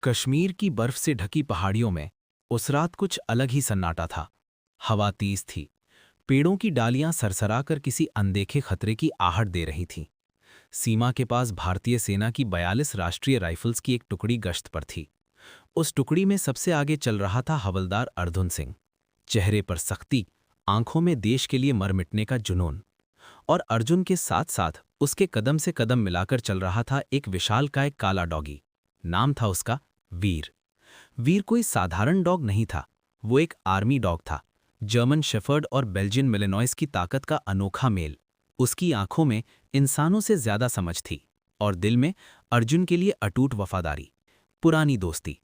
कश्मीर की बर्फ से ढकी पहाड़ियों में उस रात कुछ अलग ही सन्नाटा था। हवा तेज थी, पेड़ों की डालियां सरसराकर किसी अनदेखे खतरे की आहट दे रही थीं। सीमा के पास भारतीय सेना की 42 राष्ट्रीय राइफल्स की एक टुकड़ी गश्त पर थी। उस टुकड़ी में सबसे आगे चल रहा था हवलदार अर्जुन सिंह। चेहरे पर सख्ती, आंखों में देश के लिए मर मिटने का जुनून। और अर्जुन के साथ साथ उसके कदम से कदम मिलाकर चल रहा था एक विशालकाय काला डॉगी। नाम था उसका वीर। वीर कोई साधारण डॉग नहीं था, वो एक आर्मी डॉग था। जर्मन शेफर्ड और बेल्जियन मिलेनॉइस की ताकत का अनोखा मेल। उसकी आंखों में इंसानों से ज्यादा समझ थी और दिल में अर्जुन के लिए अटूट वफादारी, पुरानी दोस्ती।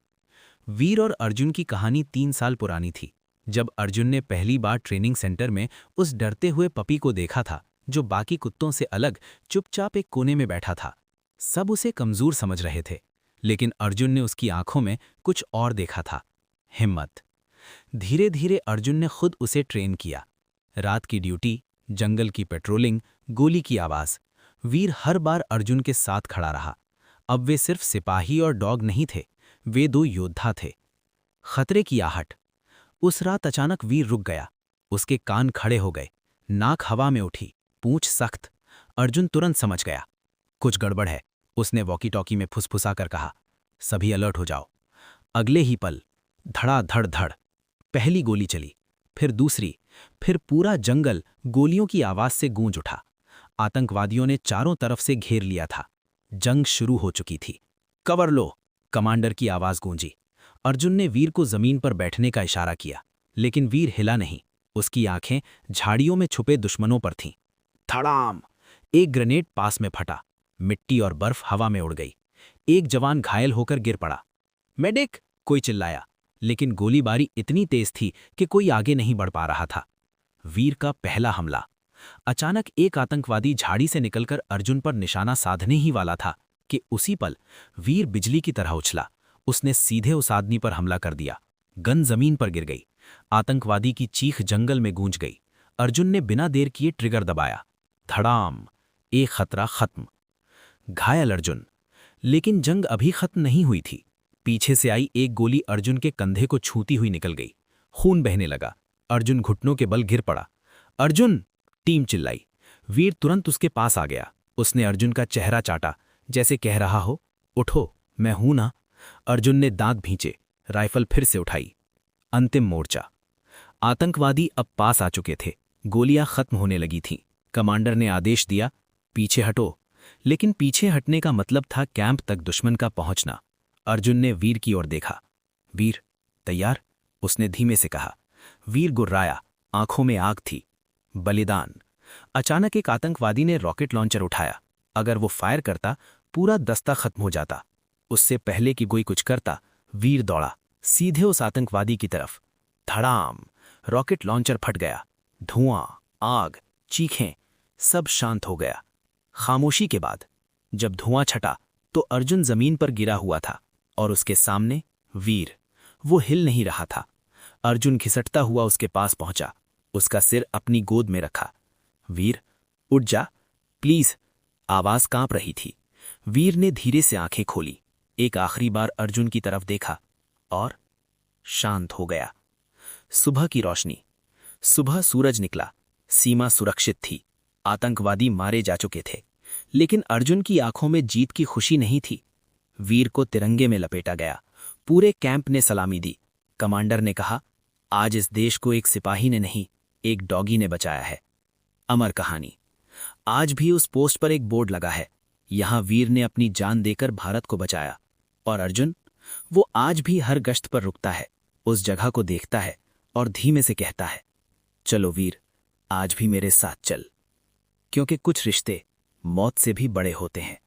वीर और अर्जुन की कहानी 3 साल पुरानी थी, जब अर्जुन ने पहली बार ट्रेनिंग सेंटर में उस डरते हुए पपी को देखा था, जो बाकी कुत्तों से अलग चुपचाप एक कोने में बैठा था। सब उसे कमजोर समझ रहे थे, लेकिन अर्जुन ने उसकी आंखों में कुछ और देखा था, हिम्मत। धीरे धीरे अर्जुन ने खुद उसे ट्रेन किया। रात की ड्यूटी, जंगल की पेट्रोलिंग, गोली की आवाज। वीर हर बार अर्जुन के साथ खड़ा रहा। अब वे सिर्फ सिपाही और डॉग नहीं थे, वे 2 योद्धा थे। खतरे की आहट। उस रात अचानक वीर रुक गया। उसके कान खड़े हो गए, नाक हवा में उठी, पूंछ सख्त। अर्जुन तुरंत समझ गया, कुछ गड़बड़ है। उसने वॉकी टॉकी में फुसफुसा कर कहा, सभी अलर्ट हो जाओ। अगले ही पल धड़ाधड़ धड़ पहली गोली चली, फिर दूसरी, फिर पूरा जंगल गोलियों की आवाज से गूंज उठा। आतंकवादियों ने चारों तरफ से घेर लिया था। जंग शुरू हो चुकी थी। कवर लो, कमांडर की आवाज गूंजी। अर्जुन ने वीर को जमीन पर बैठने का इशारा किया, लेकिन वीर हिला नहीं। उसकी आंखें झाड़ियों में छुपे दुश्मनों पर थीं। धड़ाम! एक ग्रेनेड पास में फटा, मिट्टी और बर्फ हवा में उड़ गई। एक जवान घायल होकर गिर पड़ा। मेडिक! कोई चिल्लाया, लेकिन गोलीबारी इतनी तेज थी कि कोई आगे नहीं बढ़ पा रहा था। वीर का पहला हमला। अचानक एक आतंकवादी झाड़ी से निकलकर अर्जुन पर निशाना साधने ही वाला था कि उसी पल वीर बिजली की तरह उछला। उसने सीधे उस आदमी पर हमला कर दिया। गन जमीन पर गिर गई। आतंकवादी की चीख जंगल में गूंज गई। अर्जुन ने बिना देर किए ट्रिगर दबाया। धड़ाम! एक खतरा खत्म। घायल अर्जुन। लेकिन जंग अभी खत्म नहीं हुई थी। पीछे से आई एक गोली अर्जुन के कंधे को छूती हुई निकल गई। खून बहने लगा। अर्जुन घुटनों के बल गिर पड़ा। अर्जुन! टीम चिल्लाई। वीर तुरंत उसके पास आ गया। उसने अर्जुन का चेहरा चाटा, जैसे कह रहा हो, उठो, मैं हूं ना। अर्जुन ने दांत भींचे, राइफल फिर से उठाई। अंतिम मोर्चा। आतंकवादी अब पास आ चुके थे। गोलियां खत्म होने लगी थीं। कमांडर ने आदेश दिया, पीछे हटो। लेकिन पीछे हटने का मतलब था कैंप तक दुश्मन का पहुंचना। अर्जुन ने वीर की ओर देखा। वीर, तैयार? उसने धीमे से कहा। वीर गुर्राया, आंखों में आग थी। बलिदान। अचानक एक आतंकवादी ने रॉकेट लॉन्चर उठाया। अगर वो फायर करता, पूरा दस्ता खत्म हो जाता। उससे पहले कि कोई कुछ करता, वीर दौड़ा सीधे उस आतंकवादी की तरफ। धड़ाम! रॉकेट लॉन्चर फट गया। धुआं, आग, चीखें, सब शांत हो गया। खामोशी के बाद जब धुआं छटा तो अर्जुन जमीन पर गिरा हुआ था और उसके सामने वीर। वो हिल नहीं रहा था। अर्जुन घिसटता हुआ उसके पास पहुंचा, उसका सिर अपनी गोद में रखा। वीर, उठ जा, प्लीज। आवाज कांप रही थी। वीर ने धीरे से आंखें खोली, एक आखिरी बार अर्जुन की तरफ देखा और शांत हो गया। सुबह की रोशनी। सुबह सूरज निकला। सीमा सुरक्षित थी। आतंकवादी मारे जा चुके थे, लेकिन अर्जुन की आंखों में जीत की खुशी नहीं थी। वीर को तिरंगे में लपेटा गया। पूरे कैंप ने सलामी दी। कमांडर ने कहा, आज इस देश को एक सिपाही ने नहीं, एक डॉगी ने बचाया है। अमर कहानी। आज भी उस पोस्ट पर एक बोर्ड लगा है, यहां वीर ने अपनी जान देकर भारत को बचाया। और अर्जुन, वो आज भी हर गश्त पर रुकता है, उस जगह को देखता है और धीमे से कहता है, चलो वीर, आज भी मेरे साथ चल। क्योंकि कुछ रिश्ते मौत से भी बड़े होते हैं।